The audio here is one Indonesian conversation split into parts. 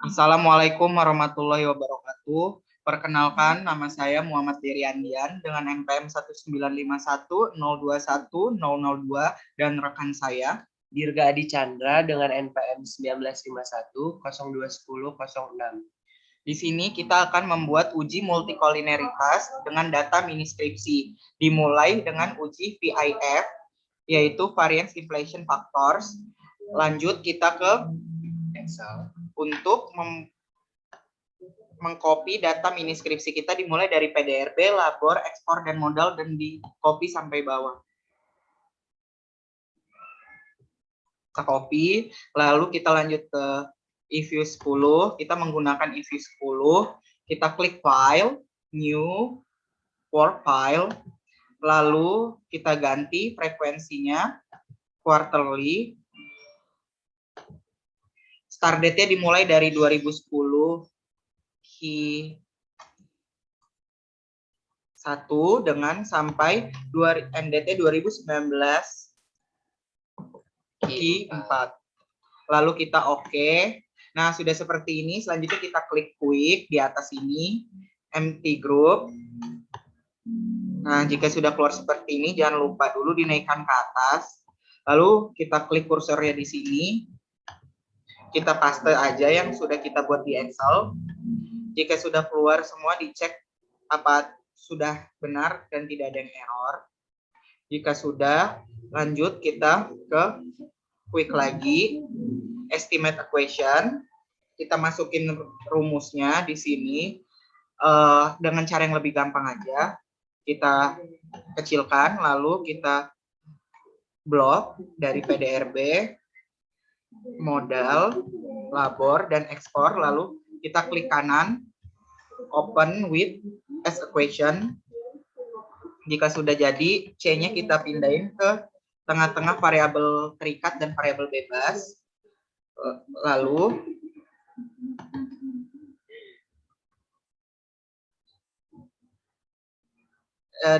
Assalamualaikum warahmatullahi wabarakatuh. Perkenalkan, nama saya Muhammad Diriandian dengan NPM 19510210002 dan rekan saya Dirga Adi Chandra dengan NPM 1951021006. Di sini kita akan membuat uji multikolineritas dengan data mini skripsi. Dimulai dengan uji VIF, yaitu Variance Inflation Factors. Lanjut kita ke Excel untuk mengcopy data mini skripsi kita, dimulai dari PDRB, labor, ekspor, dan modal, dan di copy sampai bawah. Kita copy, lalu kita lanjut ke eView 10, kita menggunakan eView 10, kita klik File, New, Word File, lalu kita ganti frekuensinya quarterly, start date-nya dimulai dari 2010 Q1 dengan sampai end date-nya 2019 Q4. Lalu kita oke. Nah, sudah seperti ini. Selanjutnya kita klik quick di atas ini, empty group. Nah, jika sudah keluar seperti ini, jangan lupa dulu dinaikkan ke atas. Lalu kita klik kursornya di sini. Kita paste aja yang sudah kita buat di Excel. Jika sudah keluar semua, dicek apa sudah benar dan tidak ada yang error. Jika sudah, lanjut kita ke quick lagi, estimate equation. Kita masukin rumusnya di sini dengan cara yang lebih gampang aja. Kita kecilkan, lalu kita blok dari PDRB, modal, labor, dan ekspor. Lalu kita klik kanan, open with as equation. Jika sudah jadi, C-nya kita pindahin ke tengah-tengah variabel terikat dan variabel bebas. Lalu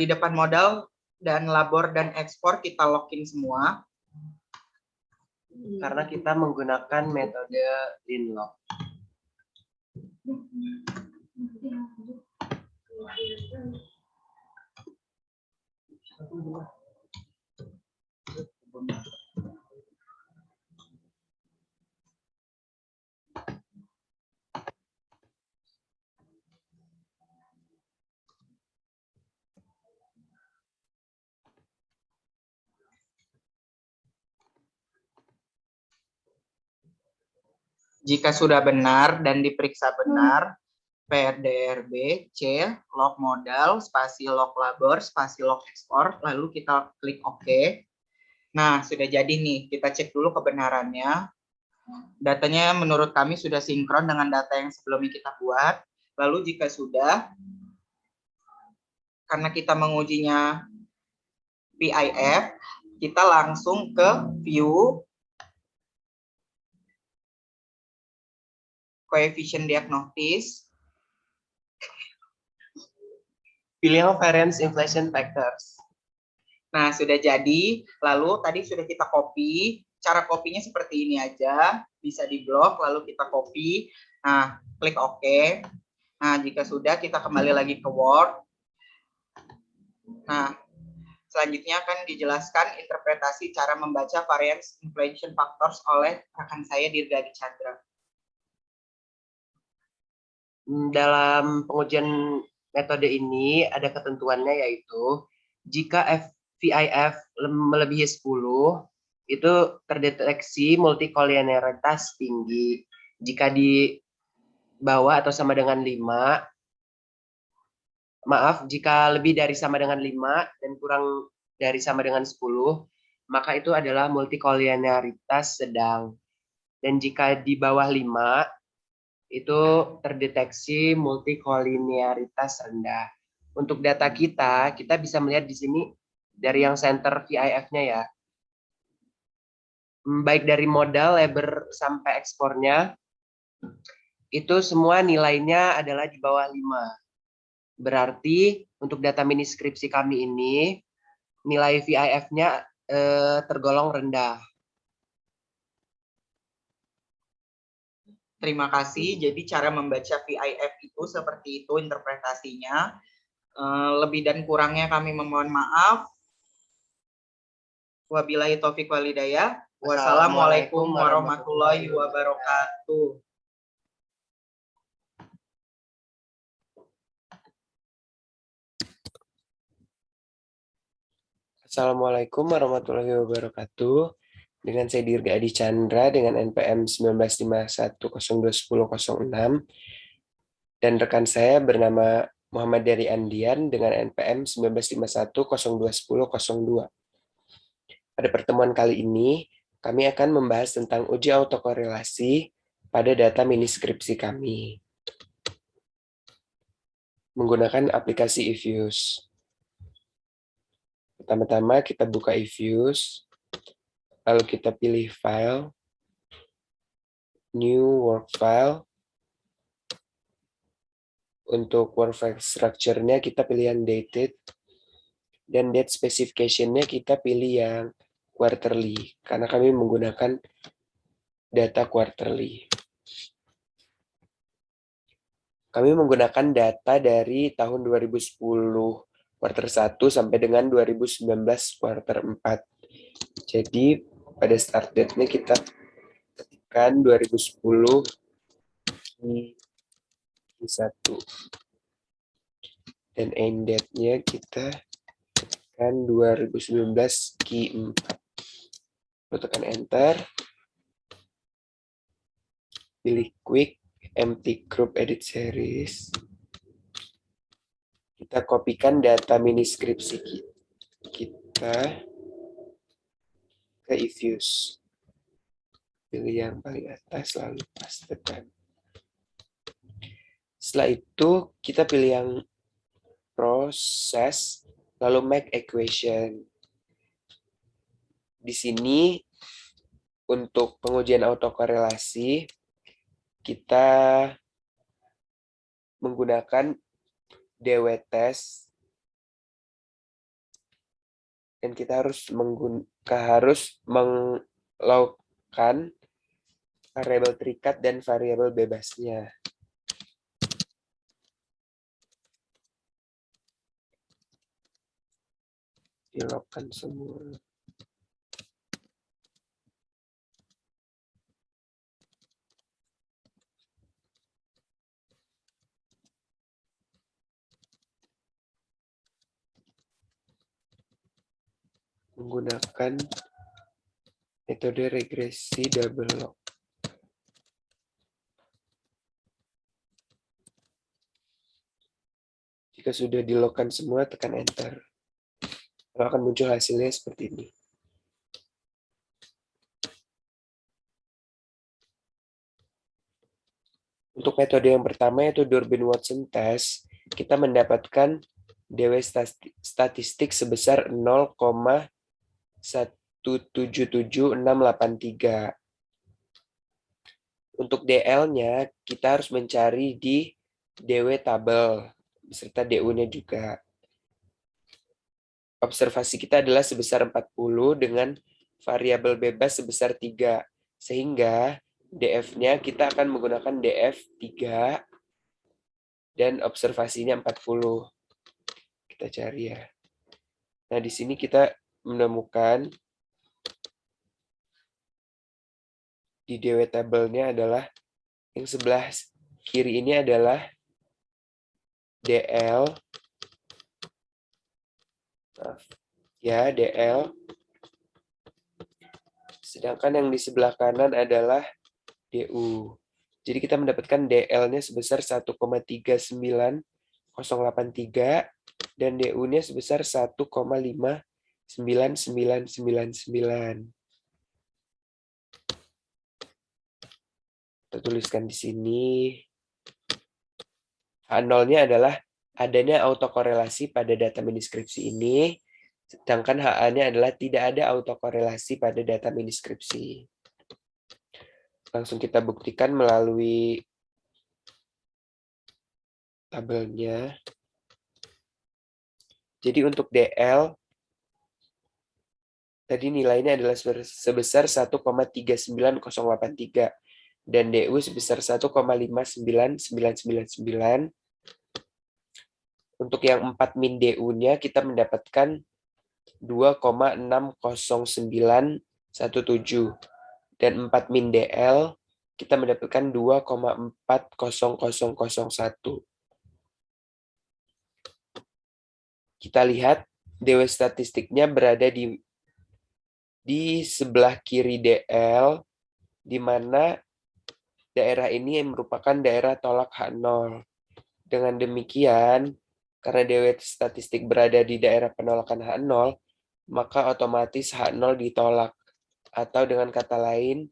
di depan modal dan labor dan ekspor kita login semua. Karena kita menggunakan metode linlog. Jika sudah benar dan diperiksa benar, PDRB, C, log modal, spasi log labor, spasi log ekspor, lalu kita klik OK. Nah, sudah jadi nih, kita cek dulu kebenarannya. Datanya menurut kami sudah sinkron dengan data yang sebelumnya kita buat. Lalu jika sudah, karena kita mengujinya PIF, kita langsung ke view coefficient diagnosis. Pilih yang variance inflation factors. Nah, sudah jadi. Lalu tadi sudah kita copy. Cara kopinya seperti ini aja. Bisa di blok, lalu kita copy. Nah, klik OK. Nah, jika sudah, kita kembali lagi ke Word. Nah, selanjutnya akan dijelaskan interpretasi cara membaca variance inflation factors oleh rekan saya Dirga Adi Chandra. Dalam pengujian metode ini ada ketentuannya, yaitu jika VIF melebihi 10 itu terdeteksi multikolineritas tinggi. Jika di bawah atau sama dengan 5, jika lebih dari sama dengan 5 dan kurang dari sama dengan 10, maka itu adalah multikolineritas sedang. Dan jika di bawah 5, itu terdeteksi multikolinearitas rendah. Untuk data kita bisa melihat di sini dari yang center VIF-nya ya. Baik dari modal, labor, sampai ekspornya, itu semua nilainya adalah di bawah 5. Berarti untuk data mini skripsi kami ini, nilai VIF-nya tergolong rendah. Terima kasih. Jadi cara membaca VIF itu seperti itu interpretasinya. Lebih dan kurangnya kami memohon maaf. Wabillahi taufik walhidayah. Wassalamualaikum warahmatullahi wabarakatuh. Assalamualaikum warahmatullahi wabarakatuh. Dengan saya Dirga Adi Chandra dengan NPM 1951021006 dan rekan saya bernama Muhammad Dari Andian dengan NPM 1951021002. Pada pertemuan kali ini, kami akan membahas tentang uji autokorelasi pada data miniskripsi kami menggunakan aplikasi eViews. Pertama-tama kita buka eViews, lalu kita pilih File, New Work File. Untuk work structure-nya kita pilih yang dated, dan date specification-nya kita pilih yang quarterly, karena kami menggunakan data quarterly. Kami menggunakan data dari tahun 2010 quarter 1 sampai dengan 2019 quarter 4. Jadi pada start date-nya kita ketikkan 2010 di 1. Dan end date-nya kita tekan 2019 Q4. Lalu tekan enter. Pilih quick empty group edit series. Kita kopikan data miniskripsi kita ke eViews. Pilih yang paling atas lalu pastekan. Setelah itu kita pilih yang proses lalu make equation. Di sini untuk pengujian autokorelasi kita menggunakan DW test dan kita harus melakukan variabel terikat dan variabel bebasnya. Di-lockkan semua. Menggunakan metode regresi double lock. Jika sudah di-lockkan semua, tekan enter. Lalu akan muncul hasilnya seperti ini. Untuk metode yang pertama yaitu Durbin-Watson test, kita mendapatkan DW statistik sebesar 0,177683. Untuk DL-nya, kita harus mencari di DW tabel, beserta DU-nya juga. Observasi kita adalah sebesar 40 dengan variabel bebas sebesar 3. Sehingga DF-nya kita akan menggunakan DF 3 dan observasinya 40. Kita cari ya. Nah, di sini kita menemukan di DW tabelnya adalah yang sebelah kiri ini adalah DL. Maaf. Ya, DL. Sedangkan yang di sebelah kanan adalah DU. Jadi kita mendapatkan DL-nya sebesar 1,39083 dan DU-nya sebesar 1,59999. Kita tuliskan di sini. H0-nya adalah adanya autokorelasi pada data miniskripsi ini, sedangkan HA-nya adalah tidak ada autokorelasi pada data miniskripsi. Langsung kita buktikan melalui tabelnya. Jadi untuk DL, tadi nilainya adalah sebesar 1,39083. dan DU sebesar 1,59999. Untuk yang 4 min DU-nya kita mendapatkan 2,60917 dan 4 min DL kita mendapatkan 2,40001. Kita lihat DW statistiknya berada di sebelah kiri DL, di mana daerah ini merupakan daerah tolak H0. Dengan demikian, karena DW statistik berada di daerah penolakan H0, maka otomatis H0 ditolak. Atau dengan kata lain,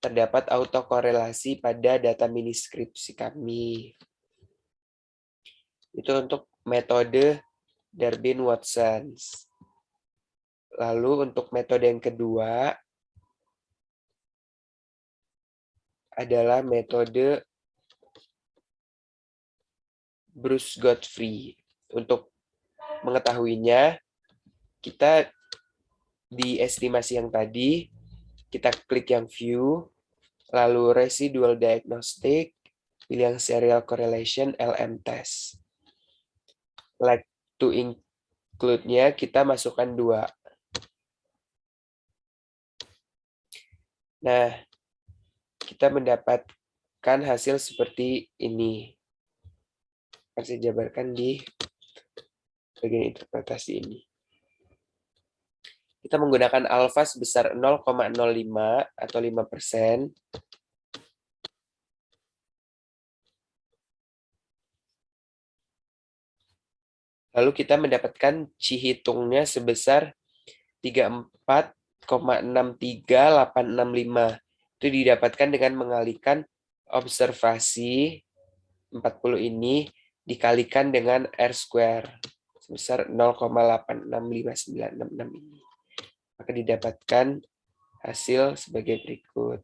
terdapat autokorelasi pada data miniskripsi kami. Itu untuk metode Darwin-Watson. Lalu untuk metode yang kedua adalah metode Bruce Godfrey. Untuk mengetahuinya, kita di estimasi yang tadi, kita klik yang view, lalu residual diagnostic, pilih yang serial correlation LM test. Like to include-nya kita masukkan 2. Nah, kita mendapatkan hasil seperti ini. Akan saya jabarkan di bagian interpretasi ini. Kita menggunakan alfa sebesar 0,05 atau 5%. Lalu kita mendapatkan Cihitungnya sebesar 34,63865. Itu didapatkan dengan mengalihkan observasi 40 ini dikalikan dengan R square sebesar 0,865966 ini. Maka didapatkan hasil sebagai berikut.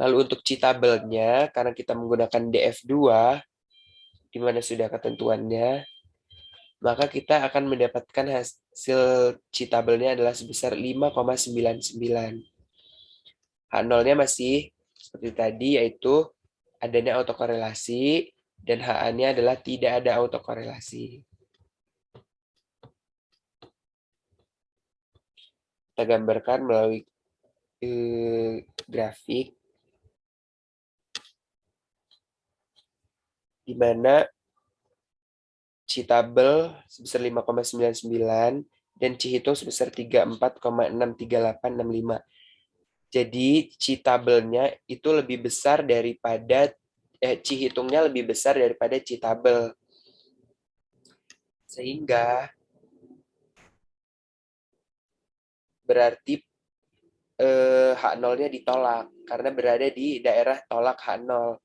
Lalu untuk cheatable-nya, karena kita menggunakan DF2, di mana sudah ketentuannya, maka kita akan mendapatkan hasil cheatable-nya adalah sebesar 5,99. H0-nya masih seperti tadi, yaitu adanya autokorelasi, dan HA-nya adalah tidak ada autokorelasi. Kita gambarkan melalui grafik, di mana cheatable sebesar 5,99 dan Cihitung sebesar 34,63865. Jadi cheatable-nya itu lebih besar daripada Cihitungnya lebih besar daripada cheatable. Sehingga berarti H0-nya ditolak karena berada di daerah tolak H0.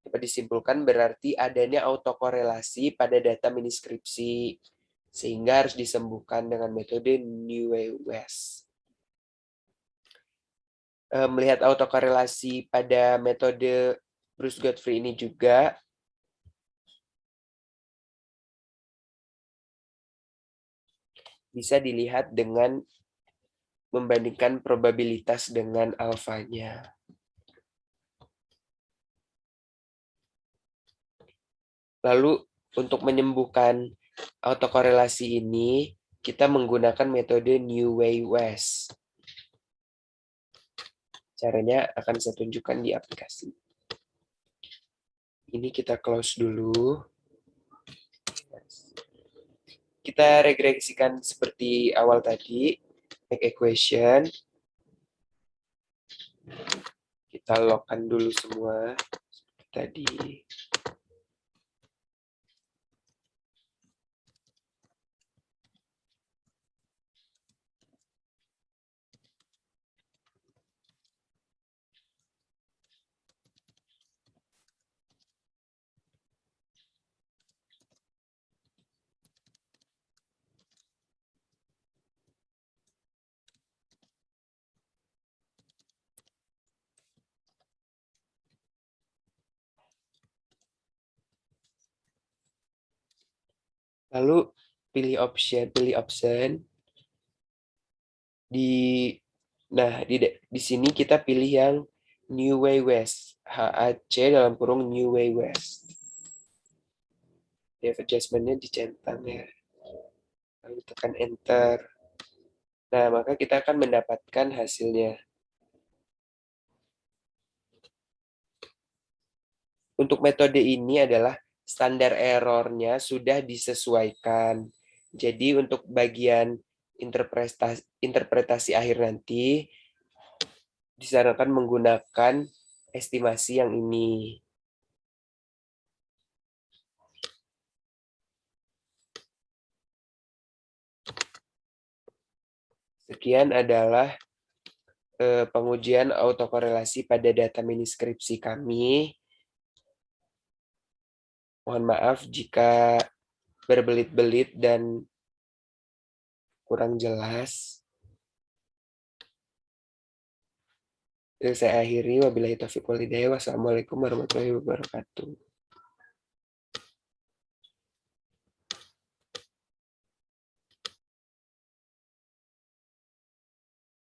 Dapat disimpulkan berarti adanya autokorelasi pada data miniskripsi, sehingga harus disembuhkan dengan metode Newey-West. Melihat autokorelasi pada metode Bruce Godfrey ini juga, bisa dilihat dengan membandingkan probabilitas dengan alfanya. Lalu untuk menyembuhkan autokorelasi ini, kita menggunakan metode Newey-West. Caranya akan saya tunjukkan di aplikasi. Ini kita close dulu. Kita regresikan seperti awal tadi, make equation. Kita lockkan dulu semua seperti tadi. Lalu pilih option. Di Nah, di sini kita pilih yang New Way West. HAC dalam kurung New Way West. Depth adjustment-nya dicentang ya. Lalu tekan enter. Nah, maka kita akan mendapatkan hasilnya. Untuk metode ini adalah standar errornya sudah disesuaikan. Jadi untuk bagian interpretasi akhir nanti disarankan menggunakan estimasi yang ini. Sekian adalah pengujian autokorelasi pada data miniskripsi kami. Mohon maaf jika berbelit-belit dan kurang jelas. Saya akhiri, wabillahi taufiq wal hidayah. Wassalamualaikum warahmatullahi wabarakatuh.